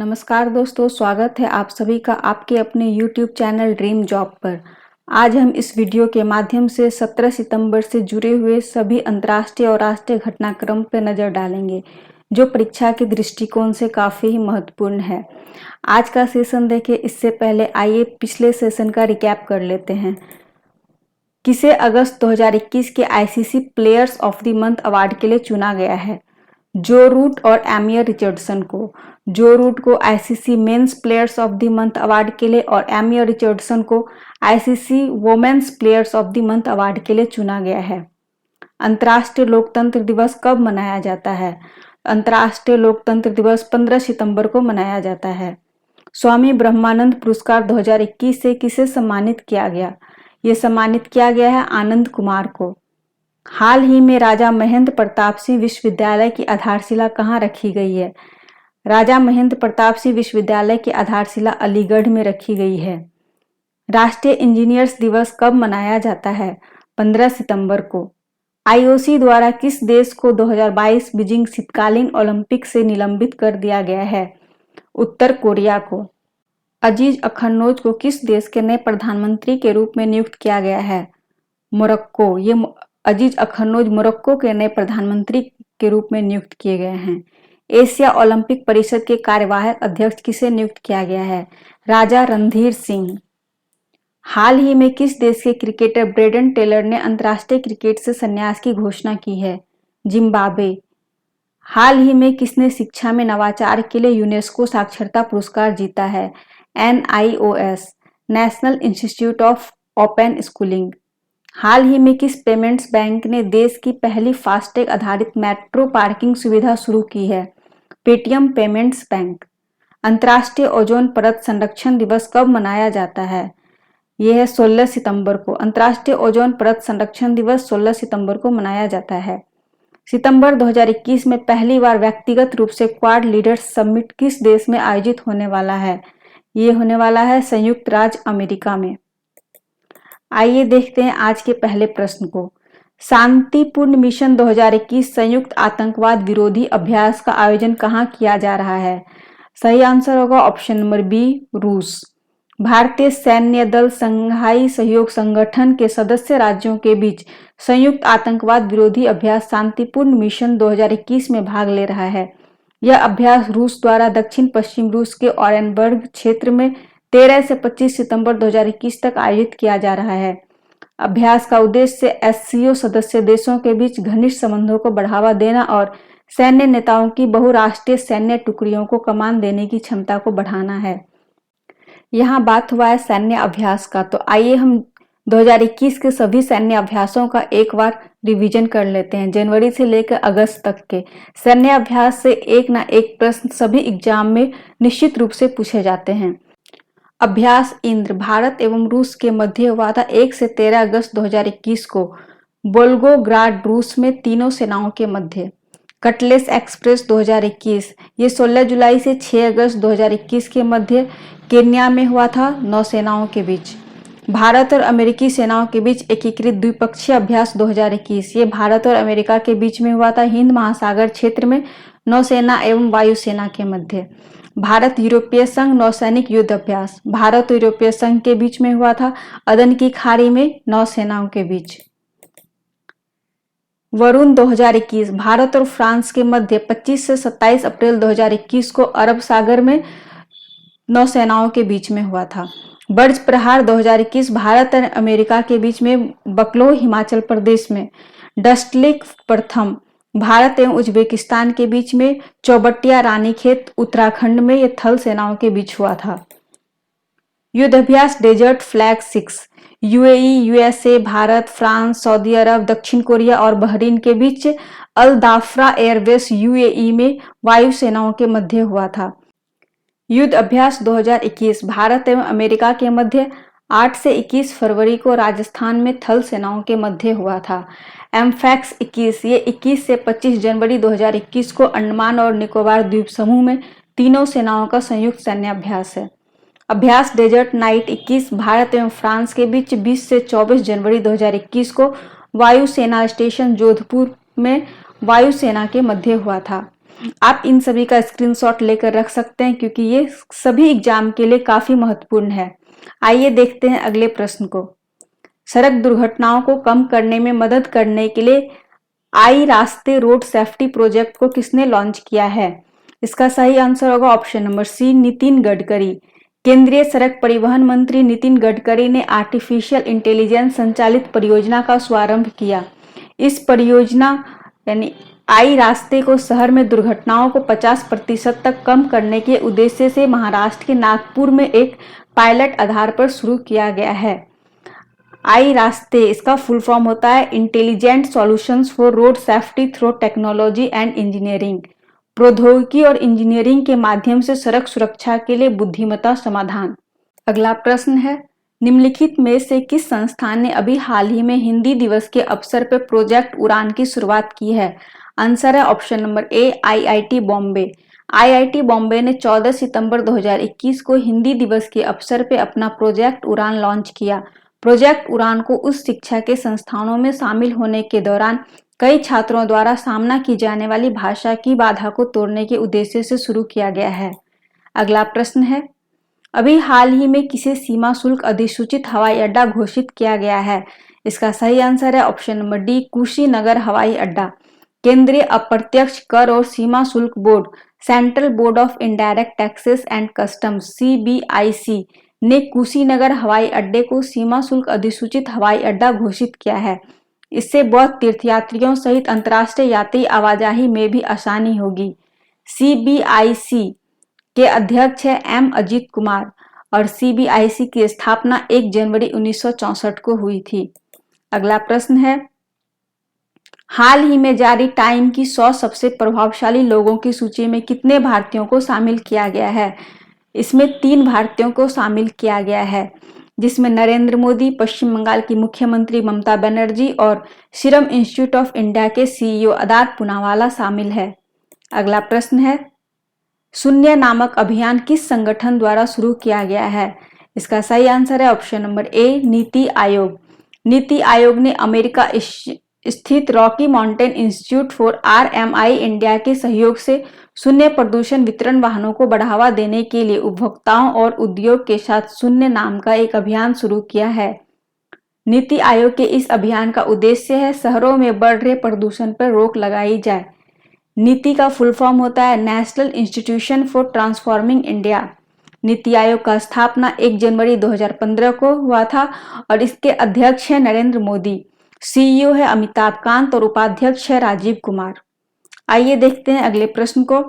नमस्कार दोस्तों, स्वागत है आप सभी का आपके अपने YouTube चैनल ड्रीम जॉब पर। आज हम इस वीडियो के माध्यम से 17 सितंबर से जुड़े हुए सभी अंतर्राष्ट्रीय और राष्ट्रीय घटनाक्रम पर नज़र डालेंगे, जो परीक्षा के दृष्टिकोण से काफ़ी ही महत्वपूर्ण है। आज का सेशन देखें इससे पहले आइए पिछले सेशन का रिकैप कर लेते हैं। किसे अगस्त 2021 के ICC players of the month award के लिए चुना गया है? जो रूट और एमियर रिचर्डसन को। जो रूट को ICC men's players of the month award के लिए और एमियर रिचर्डसन को ICC women's players of the month award के लिए चुना गया है। अंतर्राष्ट्रीय लोकतंत्र दिवस कब मनाया जाता है? अंतर्राष्ट्रीय लोकतंत्र दिवस 15 सितंबर को मनाया जाता है। स्वामी ब्रह्मानंद पुरस्कार 2021 से किसे सम्मानित किया गया? ये सम्मानित किया गया है आनंद कुमार को। हाल ही में राजा महेंद्र प्रताप सिंह विश्वविद्यालय की आधारशिला कहाँ रखी गई है? राजा महेंद्र प्रताप सिंह विश्वविद्यालय की आधारशिला अलीगढ़ में रखी गई है। राष्ट्रीय इंजीनियर्स दिवस कब मनाया जाता है? 15 सितंबर को। IOC द्वारा किस देश को 2022 बीजिंग शीतकालीन ओलंपिक से निलंबित कर दिया गया है? उत्तर कोरिया को। अजीज अखन्नोज को किस देश के नए प्रधानमंत्री के रूप में नियुक्त किया गया है? मोरक्को। ये अजीज अखन्नोज मोरक्को के नए प्रधानमंत्री के रूप में नियुक्त किए गए हैं। एशिया ओलंपिक परिषद के कार्यवाहक अध्यक्ष किसे नियुक्त किया गया है? राजा रणधीर सिंह। हाल ही में किस देश के क्रिकेटर ब्रेंडन टेलर ने अंतर्राष्ट्रीय क्रिकेट से संन्यास की घोषणा की है? जिम्बाब्वे। हाल ही में किसने शिक्षा में नवाचार के लिए यूनेस्को साक्षरता पुरस्कार जीता है? NIOS, national institute of open schooling. हाल ही में किस पेमेंट्स बैंक ने देश की पहली फास्टैग आधारित मेट्रो पार्किंग सुविधा शुरू की है? Paytm payments bank. अंतर्राष्ट्रीय ओजोन परत संरक्षण दिवस कब मनाया जाता है? यह है 16 सितंबर को। अंतर्राष्ट्रीय ओजोन परत संरक्षण दिवस 16 सितंबर को मनाया जाता है। सितंबर 2021 में पहली बार व्यक्तिगत रूप से क्वाड लीडर्स समिट किस देश में आयोजित होने वाला है? ये होने वाला है संयुक्त राज्य अमेरिका में। आइए देखते हैं आज के पहले प्रश्न को। शांतिपूर्ण मिशन 2021 संयुक्त आतंकवाद विरोधी अभ्यास का आयोजन कहाँ किया जा रहा है? सही आंसर होगा ऑप्शन नंबर बी, रूस। भारतीय सैन्य दल संघाई सहयोग संगठन के सदस्य राज्यों के बीच संयुक्त आतंकवाद विरोधी अभ्यास शांतिपूर्ण मिशन 2021 में भाग ले रहा है। यह अभ्यास रूस द्वारा दक्षिण पश्चिम रूस के ऑरेनबर्ग क्षेत्र में 13 से 25 सितंबर 2021 तक आयोजित किया जा रहा है। अभ्यास का उद्देश्य SCO सदस्य देशों के बीच घनिष्ठ संबंधों को बढ़ावा देना और सैन्य नेताओं की बहुराष्ट्रीय सैन्य टुकड़ियों को कमान देने की क्षमता को बढ़ाना है। यहाँ बात हुआ है सैन्य अभ्यास का, तो आइए हम 2021 के सभी सैन्य अभ्यासों का एक बार रिवीजन कर लेते हैं। जनवरी से लेकर अगस्त तक के सैन्य अभ्यास से एक ना एक प्रश्न सभी एग्जाम में निश्चित रूप से पूछे जाते हैं। अभ्यास इंद्र भारत एवं रूस के मध्य हुआ था 1 से 13 अगस्त 2021 को वोल्गोग्राड रूस में तीनों सेनाओं के मध्य। कटलेस एक्सप्रेस 2021 ये 16 जुलाई से 6 अगस्त 2021 के मध्य केन्या में हुआ था नौसेनाओं के बीच। भारत और अमेरिकी सेनाओं के बीच एकीकृत द्विपक्षीय अभ्यास 2021 ये भारत और अमेरिका के बीच में हुआ था हिंद महासागर क्षेत्र में नौसेना एवं वायुसेना के मध्य। भारत यूरोपीय संघ नौसैनिक युद्ध अभ्यास भारत और यूरोपीय संघ के बीच में हुआ था अदन की खाड़ी में नौसेनाओं के बीच। वरुण 2021 भारत और फ्रांस के मध्य 25 से 27 अप्रैल 2021 को अरब सागर में नौसेनाओं के बीच में हुआ था। बर्ज प्रहार 2021 भारत और अमेरिका के बीच में बकलो हिमाचल प्रदेश में। डस्टलिक प्रथम भारत एवं उज्बेकिस्तान के बीच में चौबटिया रानीखेत उत्तराखंड में यह थल सेनाओं के बीच हुआ था। युद्ध अभ्यास desert flag 6 UAE, USA, Bharat, France, Saudi Arab, दक्षिण कोरिया और बहरीन के बीच अल दाफ्रा एयरबेस UAE में वायुसेनाओं के मध्य हुआ था। युद्ध अभ्यास 2021 भारत एवं अमेरिका के मध्य 8 से 21 फरवरी को राजस्थान में थल सेनाओं के मध्य हुआ था। एमफैक्स 21 ये 21 से 25 जनवरी 2021 को अंडमान और निकोबार द्वीप समूह में तीनों सेनाओं का संयुक्त सैन्य अभ्यास है। अभ्यास डेजर्ट नाइट 21 भारत एवं फ्रांस के बीच 20 से 24 जनवरी 2021 को वायुसेना स्टेशन जोधपुर में वायुसेना के मध्य हुआ था। आप इन सभी का स्क्रीनशॉट लेकर रख सकते हैं क्योंकि ये सभी एग्जाम के लिए काफी महत्वपूर्ण है। आइए देखते हैं अगले प्रश्न को। सड़क दुर्घटनाओं को कम करने में मदद करने के लिए आई रास्ते रोड सेफ्टी प्रोजेक्ट को किसने लॉन्च किया है? इसका सही आंसर होगा option number C, Nitin Gadkari. केंद्रीय सड़क परिवहन मंत्री नितिन गडकरी ने आर्टिफिशियल इंटेलिजेंस संचालित परियोजना का शुभारंभ किया। इस परियोजना यानी आई रास्ते को शहर में दुर्घटनाओं को 50% तक कम करने के उद्देश्य से महाराष्ट्र के नागपुर में एक पायलट आधार पर शुरू किया गया है। आई रास्ते इसका फुल फॉर्म होता है intelligent solutions for road safety through technology and engineering. प्रौद्योगिकी और इंजीनियरिंग के माध्यम से सड़क सुरक्षा के लिए बुद्धिमत्ता समाधान। अगला प्रश्न है, निम्नलिखित में से किस संस्थान ने अभी हाल ही में हिंदी दिवस के अवसर पर प्रोजेक्ट उड़ान की शुरुआत की है? आंसर है option number A, IIT Bombay. IIT Bombay ने 14 सितंबर 2021 को हिंदी दिवस के अवसर पर अपना प्रोजेक्ट उड़ान लॉन्च किया। प्रोजेक्ट उड़ान को उच्च शिक्षा के संस्थानों में शामिल होने के दौरान कई छात्रों द्वारा सामना की जाने वाली भाषा की बाधा को तोड़ने के उद्देश्य से शुरू किया गया है। अगला प्रश्न है, अभी हाल ही में किसे सीमा शुल्क अधिसूचित हवाई अड्डा घोषित किया गया है? इसका सही आंसर है ऑप्शन नंबर डी, कुशीनगर हवाई अड्डा। केंद्रीय अप्रत्यक्ष कर और सीमा शुल्क board central board of indirect taxes and customs CBIC ने कुशीनगर हवाई अड्डे को सीमा शुल्क अधिसूचित हवाई अड्डा घोषित किया है। इससे बौद्ध तीर्थयात्रियों सहित अंतर्राष्ट्रीय यात्री आवाजाही में भी आसानी होगी। सीबीआईसी के अध्यक्ष है एम अजीत कुमार और सीबीआईसी की स्थापना 1 जनवरी 1964 को हुई थी। अगला प्रश्न है, हाल ही में जारी टाइम की 100 सबसे प्रभावशाली लोगों की सूची में कितने भारतीयों को शामिल किया गया है? इसमें 3 भारतीयों को शामिल किया गया है, जिसमें नरेंद्र मोदी, पश्चिम बंगाल की मुख्यमंत्री ममता बनर्जी और सीरम इंस्टीट्यूट ऑफ इंडिया के सीईओ आदार पूनावाला शामिल है। अगला प्रश्न है, शून्य नामक अभियान किस संगठन द्वारा शुरू किया गया है? इसका सही आंसर है option number A, NITI Aayog. NITI Aayog ने अमेरिका स्थित Rocky mountain institute for RMI India के सहयोग से शून्य प्रदूषण वितरण वाहनों को बढ़ावा देने के लिए उपभोक्ताओं और उद्योग के साथ शून्य नाम का एक अभियान शुरू किया है। नीति आयोग के इस अभियान का उद्देश्य है शहरों में बढ़ रहे प्रदूषण पर रोक लगाई जाए। नीति का फुल फॉर्म होता है national institution for transforming India. NITI Aayog का स्थापना 1 जनवरी 2015 को हुआ था और इसके अध्यक्ष है नरेंद्र मोदी, सीईओ है अमिताभ कांत और उपाध्यक्ष है राजीव कुमार। आइए देखते हैं अगले प्रश्न को।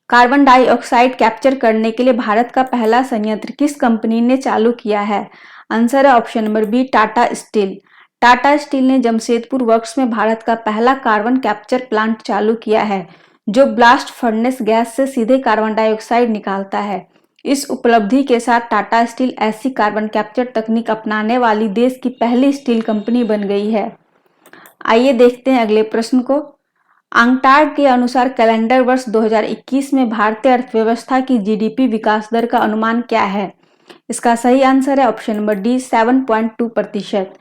कार्बन डाइऑक्साइड कैप्चर करने के लिए भारत का पहला संयंत्र किस कंपनी ने चालू किया है? आंसर है option number B, Tata steel. Tata steel ने जमशेदपुर वर्क्स में भारत का पहला कार्बन कैप्चर प्लांट चालू किया है, जो ब्लास्ट फर्नेस गैस से सीधे कार्बन डाइऑक्साइड निकालता है। इस उपलब्धि के साथ टाटा स्टील ऐसी कार्बन कैप्चर तकनीक अपनाने वाली देश की पहली स्टील कंपनी बन गई है। आइए देखते हैं अगले प्रश्न को। आंकटाड के अनुसार कैलेंडर वर्ष 2021 में भारतीय अर्थव्यवस्था की जीडीपी विकास दर का अनुमान क्या है? इसका सही आंसर है ऑप्शन नंबर डी, 7.2%।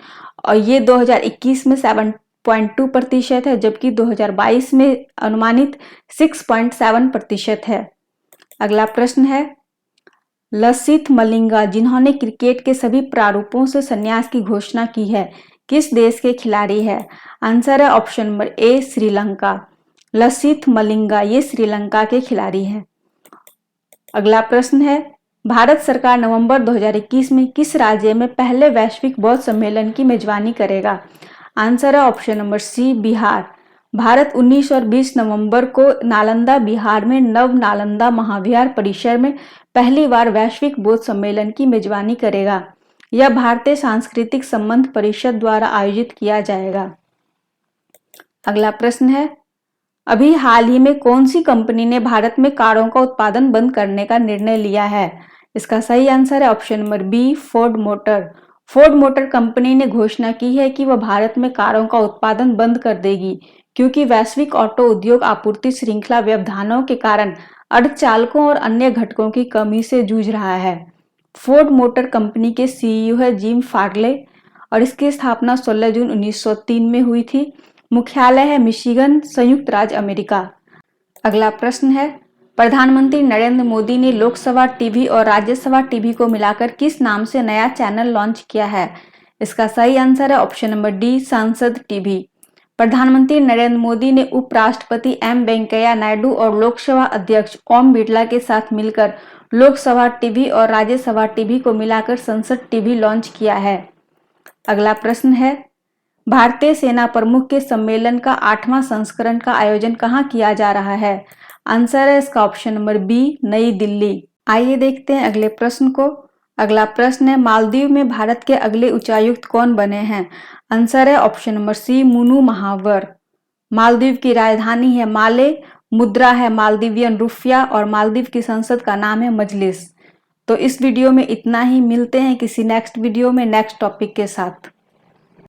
और ये 2021 में 7.2% है, जबकि 2022 में अनुमानित 6.7% है। अगला प्रश्न है, लसिथ मलिंगा, जिन्होंने क्रिकेट के सभी प्रारूपों से संन्यास की घोषणा की है, किस देश के खिलाड़ी है? आंसर है option number A, Sri Lanka. Lasith Malinga ये श्रीलंका के खिलाड़ी हैं। अगला प्रश्न है, भारत सरकार नवंबर 2021 में किस राज्य में पहले वैश्विक बौद्ध सम्मेलन की मेजबानी करेगा? आंसर है option number C, Bihar. Bharat 19 और 20 नवंबर को नालंदा बिहार में नव नालंदा महाविहार परिसर में पहली बार वैश्विक बौद्ध सम्मेलन की मेजबानी करेगा। यह भारतीय सांस्कृतिक संबंध परिषद द्वारा आयोजित किया जाएगा। अगला प्रश्न है, अभी हाल ही में कौन सी कंपनी ने भारत में कारों का उत्पादन बंद करने का निर्णय लिया है? इसका सही आंसर है option number B, Ford motor. Ford motor company ने घोषणा की है कि वह भारत में कारों का उत्पादन बंद कर देगी, क्योंकि वैश्विक ऑटो उद्योग आपूर्ति श्रृंखला व्यवधानों के कारण अर्धचालकों और अन्य घटकों की कमी से जूझ रहा है। फोर्ड मोटर कंपनी के सीईओ है जिम फार्ले और इसकी स्थापना 16 जून 1903 में हुई थी। मुख्यालय है मिशिगन, संयुक्त राज्य अमेरिका। अगला प्रश्न है, प्रधानमंत्री नरेंद्र मोदी ने लोकसभा टीवी और राज्यसभा टीवी को मिलाकर किस नाम से नया चैनल लॉन्च किया है? इसका सही आंसर है ऑप्शन नंबर डी, संसद टीवी। प्रधानमंत्री नरेंद्र मोदी ने उपराष्ट्रपति एम वेंकैया नायडू और लोकसभा अध्यक्ष ओम बिरला के साथ मिलकर लोकसभा टीवी और राज्यसभा टीवी को मिलाकर संसद टीवी लॉन्च किया है। अगला प्रश्न है, भारतीय सेना प्रमुख के सम्मेलन का 8वां संस्करण का आयोजन कहाँ किया जा रहा है? आंसर है इसका ऑप्शन नंबर बी, नई दिल्ली। आइए देखते हैं अगले प्रश्न को। अगला प्रश्न है, मालदीव में भारत के अगले उच्चायुक्त कौन बने हैं? आंसर है ऑप्शन नंबर सी, मुनु महावर। मालदीव की राजधानी है माले, मुद्रा है मालदीवियन रुपया और मालदीव की संसद का नाम है मजलिस। तो इस वीडियो में इतना ही, मिलते हैं किसी नेक्स्ट वीडियो में नेक्स्ट टॉपिक के साथ।